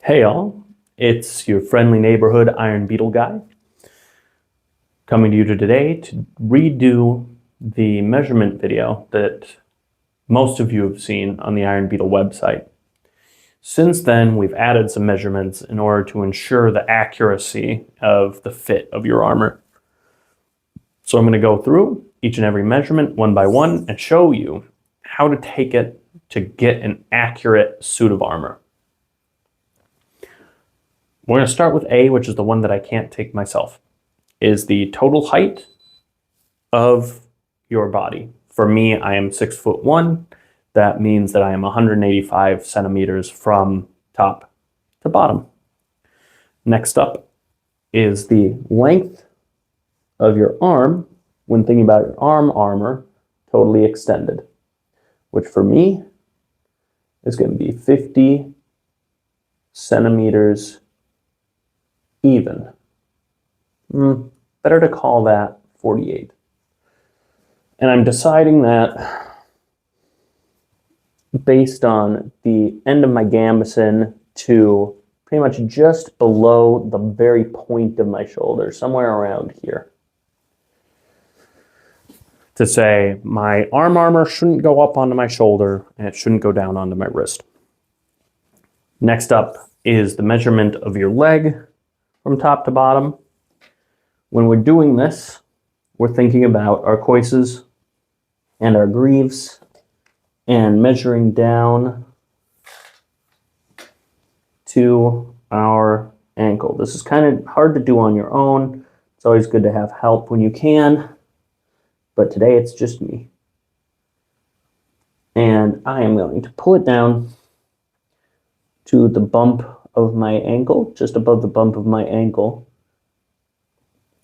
Hey all, it's your friendly neighborhood Iron Beetle guy coming to you today to redo the measurement video that most of you have seen on the Iron Beetle website. Since then, we've added some measurements in order to ensure the accuracy of the fit of your armor. So I'm going to go through each and every measurement one by one and show you how to take it to get an accurate suit of armor. We're going to start with A, which is the one that I can't take myself, is the total height of your body. For me, I am 6'1". That means that I am 185 centimeters from top to bottom. Next up is the length of your arm when thinking about your arm armor totally extended, which for me is going to be 50 centimeters even. Better to call that 48. And I'm deciding that based on the end of my gambeson to pretty much just below the very point of my shoulder, somewhere around here. To say my arm armor shouldn't go up onto my shoulder and it shouldn't go down onto my wrist. Next up is the measurement of your leg from top to bottom. When we're doing this, we're thinking about our coices and our greaves and measuring down to our ankle. This is kind of hard to do on your own. It's always good to have help when you can, but today it's just me. And I am going to pull it down to the bump of my ankle, just above the bump of my ankle.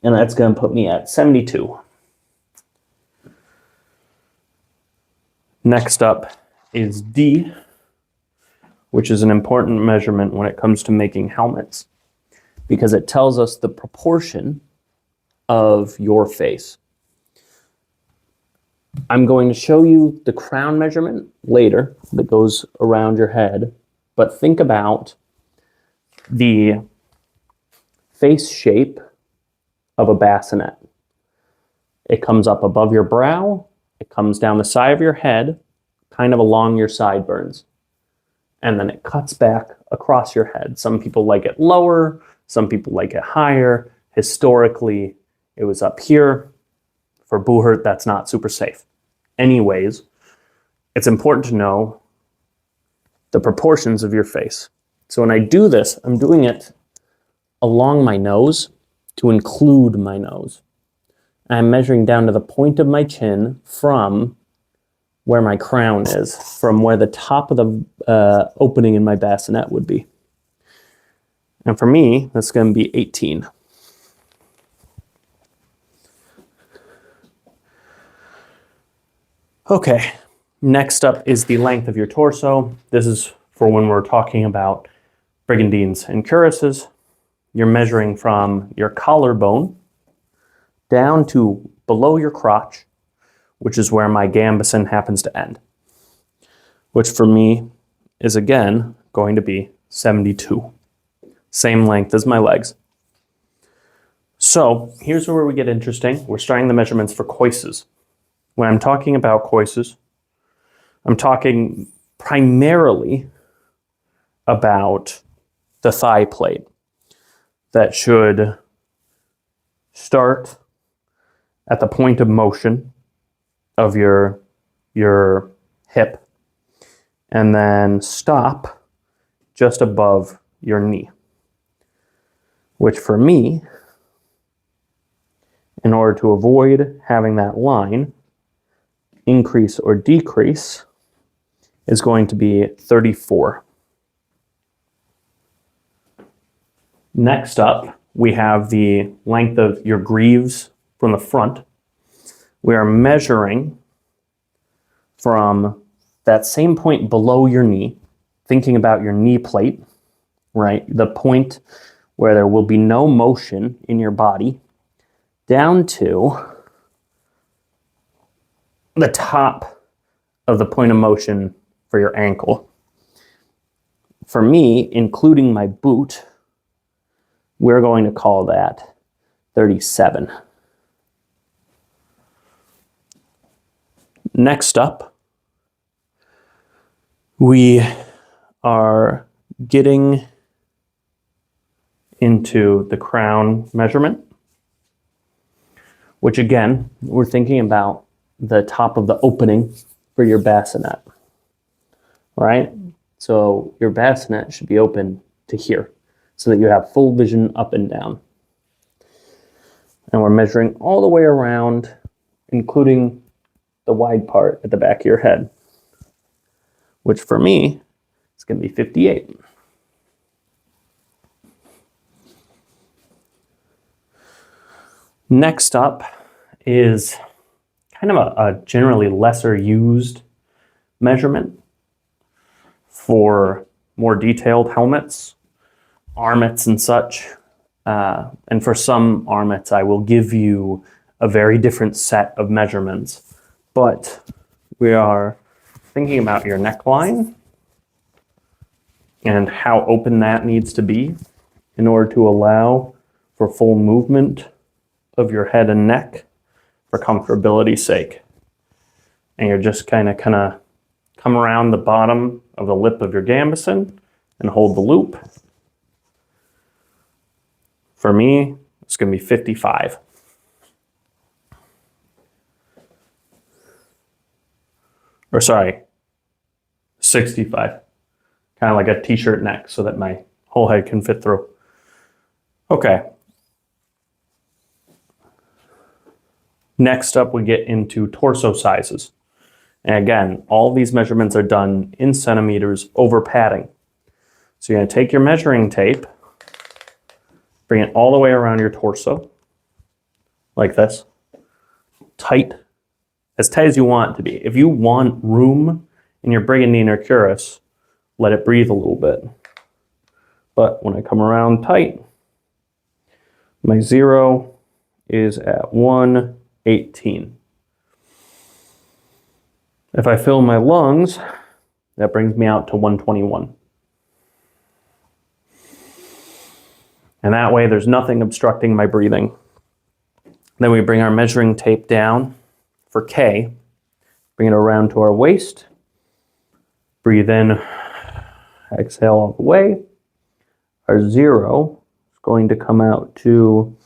And that's going to put me at 72. Next up is D, which is an important measurement when it comes to making helmets, because it tells us the proportion of your face. I'm going to show you the crown measurement later that goes around your head, but think about the face shape of a bassinet. It comes up above your brow, it comes down the side of your head, kind of along your sideburns, and then it cuts back across your head. Some people like it lower, some people like it higher. Historically, it was up here. For Buhurt, that's not super safe. Anyways, it's important to know the proportions of your face. So when I do this, I'm doing it along my nose to include my nose. I'm measuring down to the point of my chin from where my crown is, from where the top of the opening in my bassinet would be. And for me, that's going to be 18. Okay, next up is the length of your torso. This is for when we're talking about brigandines and cuirasses. You're measuring from your collarbone down to below your crotch, which is where my gambeson happens to end, which for me is again going to be 72. Same length as my legs. So here's where we get interesting. We're starting the measurements for coices. When I'm talking about coices, I'm talking primarily about the thigh plate that should start at the point of motion of your hip and then stop just above your knee, which for me, in order to avoid having that line increase or decrease, is going to be 34. Next up, we have the length of your greaves from the front. We are measuring from that same point below your knee, thinking about your knee plate, right? The point where there will be no motion in your body, down to the top of the point of motion for your ankle. for me, including my boot, we're going to call that 37. Next up, we are getting into the crown measurement, which again, we're thinking about the top of the opening for your bassinet, right? So your bassinet should be open to here so that you have full vision up and down. And we're measuring all the way around, including the wide part at the back of your head, which for me is going to be 58. Next up is kind of a generally lesser used measurement for more detailed helmets, armets and such. And for some armets, I will give you a very different set of measurements. But we are thinking about your neckline and how open that needs to be in order to allow for full movement of your head and neck for comfortability's sake. And you're just kind of come around the bottom of the lip of your gambeson and hold the loop. For me, it's going to be 55. Or sorry, 65. Kind of like a t-shirt neck so that my whole head can fit through. Okay. Next up, we get into torso sizes. And again, all these measurements are done in centimeters over padding. So you're going to take your measuring tape, bring it all the way around your torso, like this, tight, as tight as you want it to be. If you want room in your brigandine or cuirass, let it breathe a little bit. But when I come around tight, my 0 is at 118. If I fill my lungs, that brings me out to 121. And that way there's nothing obstructing my breathing. Then we bring our measuring tape down for K, bring it around to our waist, breathe in, exhale all the way. Our 0 is going to come out to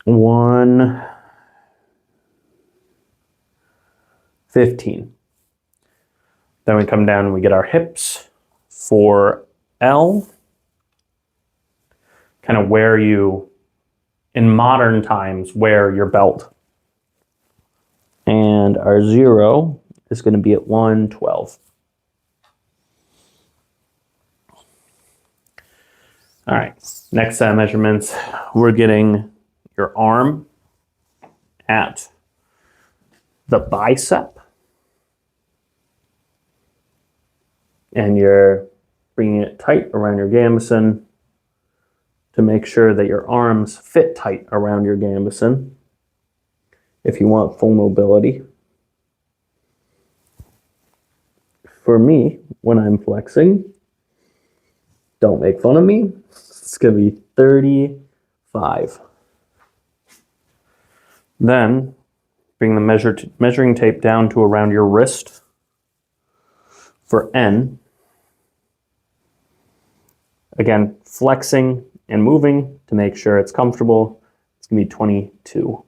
115. Then we come down and we get our hips for L, kind of where you, in modern times, wear your belt. And our 0 is going to be at 112. All right, next set of measurements, we're getting your arm at the bicep. And you're bringing it tight around your gambeson to make sure that your arms fit tight around your gambeson if you want full mobility. For me, when I'm flexing, don't make fun of me, it's going to be 35. Then bring the measuring tape down to around your wrist for N. Again, flexing and moving to make sure it's comfortable. It's going to be 22.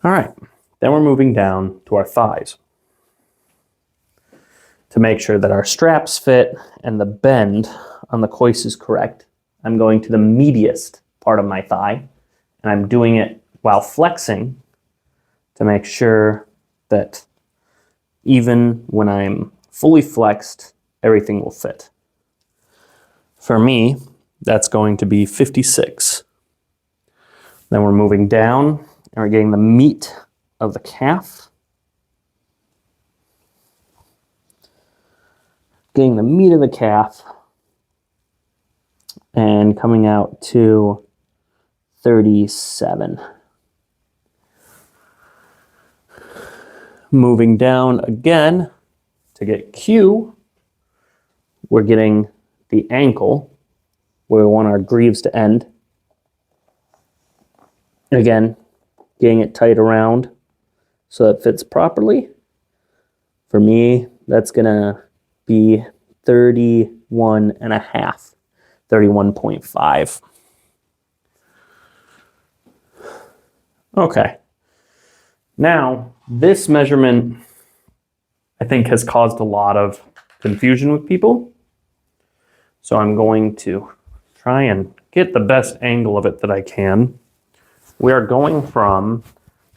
All right, then we're moving down to our thighs. To make sure that our straps fit and the bend on the coist is correct, I'm going to the mediust part of my thigh, and I'm doing it while flexing to make sure that even when I'm fully flexed, everything will fit. For me, that's going to be 56. Then we're moving down and we're getting the meat of the calf. Getting the meat of the calf and coming out to 37. Moving down again to get Q, we're getting the ankle where we want our greaves to end. Again, getting it tight around so it fits properly. For me, that's gonna be 31 and a half, 31.5. Okay. Now, this measurement, I think, has caused a lot of confusion with people. So I'm going to try and get the best angle of it that I can. We are going from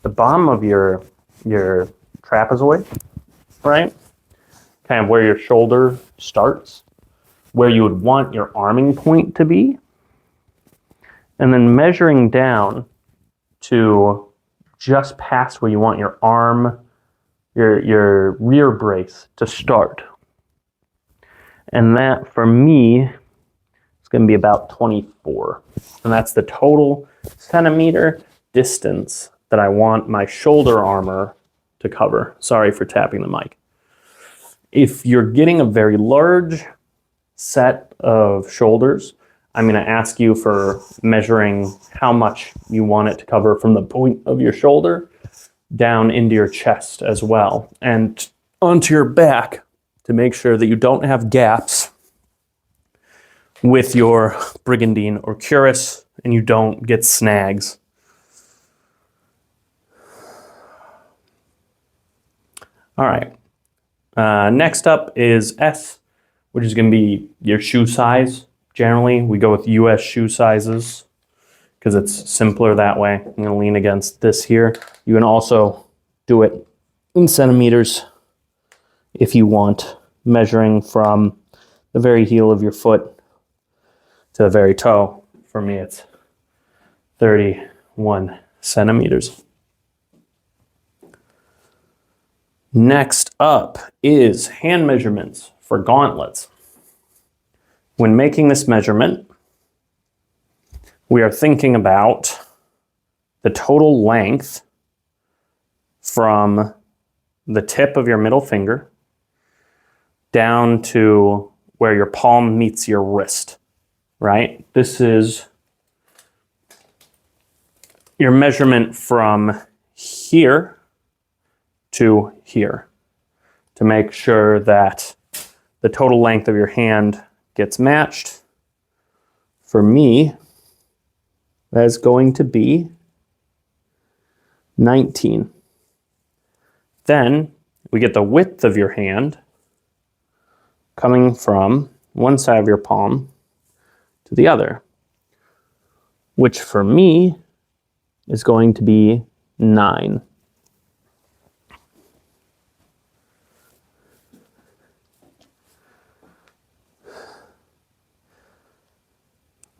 the bottom of your trapezoid, right? Kind of where your shoulder starts, where you would want your arming point to be, and then measuring down to just past where you want your arm, your rear brace to start. And that, for me, is going to be about 24. And that's the total centimeter distance that I want my shoulder armor to cover. Sorry for tapping the mic. If you're getting a very large set of shoulders, I'm going to ask you for measuring how much you want it to cover from the point of your shoulder down into your chest as well, and onto your back to make sure that you don't have gaps with your brigandine or cuirass and you don't get snags. All right. Next up is S, which is going to be your shoe size. Generally, we go with US shoe sizes because it's simpler that way. I'm going to lean against this here. You can also do it in centimeters if you want, measuring from the very heel of your foot to the very toe. For me, it's 31 centimeters. Next up is hand measurements for gauntlets. When making this measurement, we are thinking about the total length from the tip of your middle finger down to where your palm meets your wrist, right? This is your measurement from here to here to make sure that the total length of your hand gets matched. For me, that is going to be 19. Then we get the width of your hand coming from one side of your palm to the other, which for me is going to be 9.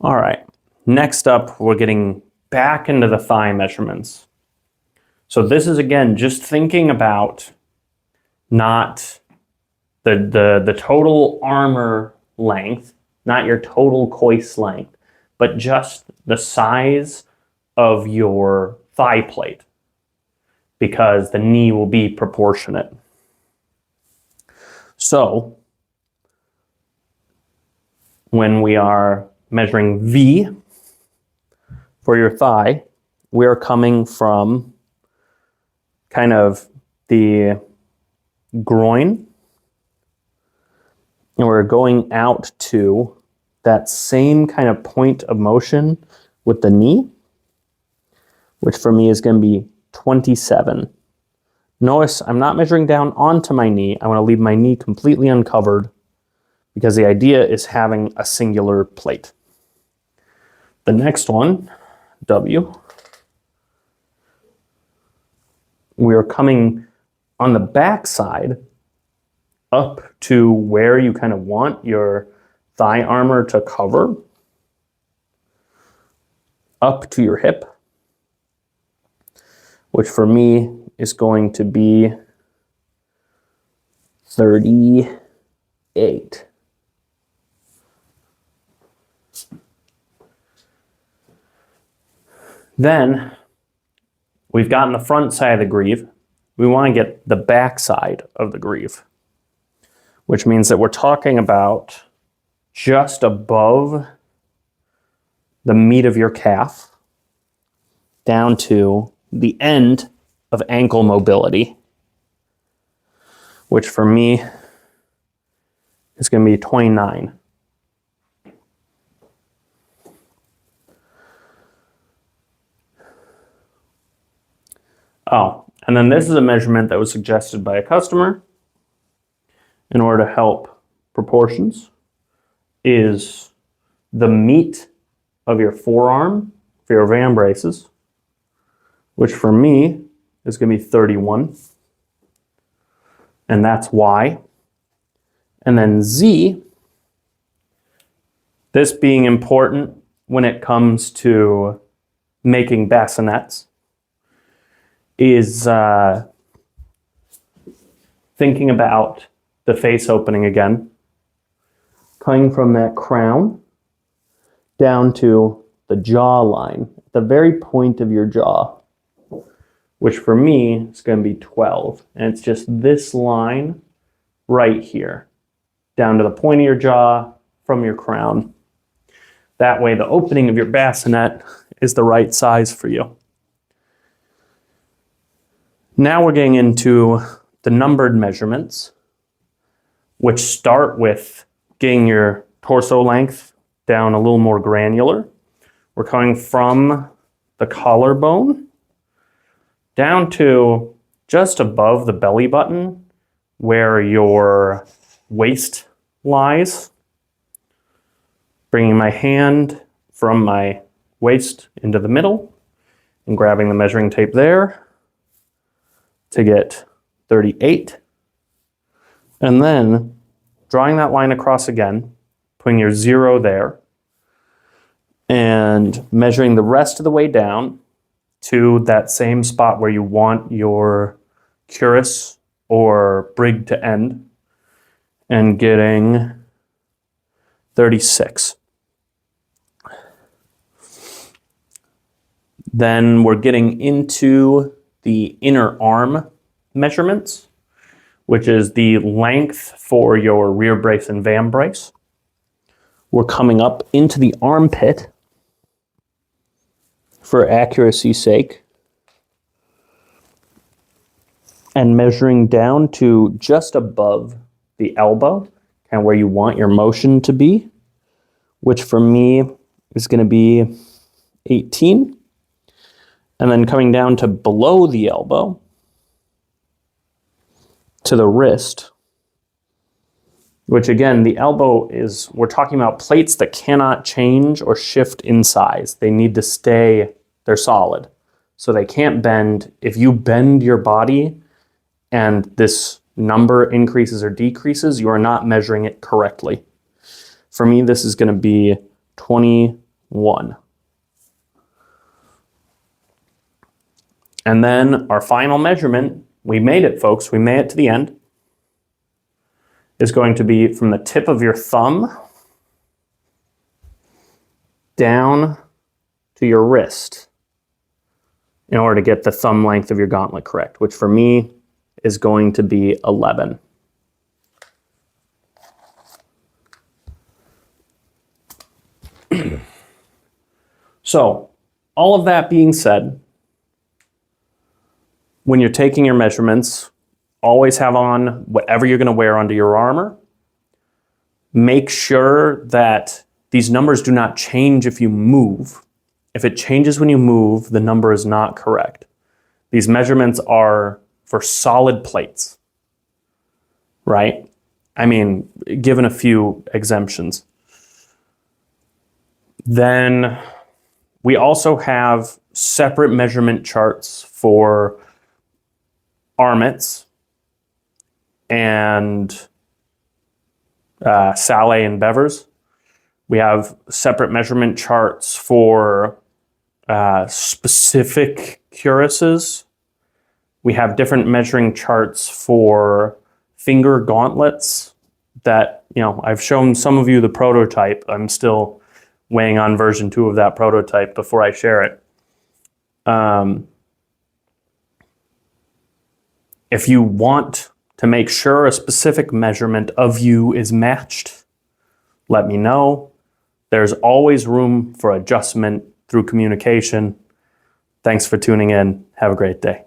All right, next up, we're getting back into the thigh measurements. So this is, again, just thinking about not the total armor length, not your total coist length, but just the size of your thigh plate, because the knee will be proportionate. So when we are measuring V for your thigh, we are coming from kind of the groin, and we're going out to that same kind of point of motion with the knee, which for me is going to be 27. Notice I'm not measuring down onto my knee. I want to leave my knee completely uncovered because the idea is having a singular plate. The next one, W, we are coming on the back side up to where you kind of want your thigh armor to cover, up to your hip, which for me is going to be 38. Then we've gotten the front side of the greave. we want to get the backside of the greave, which means that we're talking about just above the meat of your calf down to the end of ankle mobility, which for me is going to be 29. Oh, and then this is a measurement that was suggested by a customer in order to help proportions, is the meat of your forearm for your VAM braces, which for me is going to be 31. And that's Y. And then Z, this being important when it comes to making bassinets, is thinking about the face opening again, coming from that crown down to the jaw line, the very point of your jaw, which for me is going to be 12. And it's just this line right here, down to the point of your jaw from your crown. That way the opening of your bassinet is the right size for you. Now we're getting into the numbered measurements, which start with getting your torso length down a little more granular. We're coming from the collarbone down to just above the belly button where your waist lies. Bringing my hand from my waist into the middle and grabbing the measuring tape there to get 38. And then drawing that line across again, putting your 0 there, and measuring the rest of the way down to that same spot where you want your cuirass or brig to end, and getting 36. Then we're getting into the inner arm measurements, which is the length for your rear brace and VAM brace. We're coming up into the armpit for accuracy's sake, and measuring down to just above the elbow, kind of where you want your motion to be, which for me is going to be 18. And then coming down to below the elbow to the wrist, which again, the elbow is, we're talking about plates that cannot change or shift in size. They need to stay, they're solid. So they can't bend. If you bend your body and this number increases or decreases, you are not measuring it correctly. For me, this is going to be 21. And then our final measurement, we made it, folks, we made it to the end, is going to be from the tip of your thumb down to your wrist in order to get the thumb length of your gauntlet correct, which for me is going to be 11. So, all of that being said, when you're taking your measurements, always have on whatever you're going to wear under your armor. Make sure that these numbers do not change if you move. If it changes when you move, the number is not correct. These measurements are for solid plates, right? I mean, given a few exemptions. Then we also have separate measurement charts for armets and Sallet and Bevers. We have separate measurement charts for specific cuirasses. We have different measuring charts for finger gauntlets that, you know, I've shown some of you the prototype. I'm still weighing on version 2 of that prototype before I share it. If you want to make sure a specific measurement of you is matched, let me know. There's always room for adjustment through communication. Thanks for tuning in. Have a great day.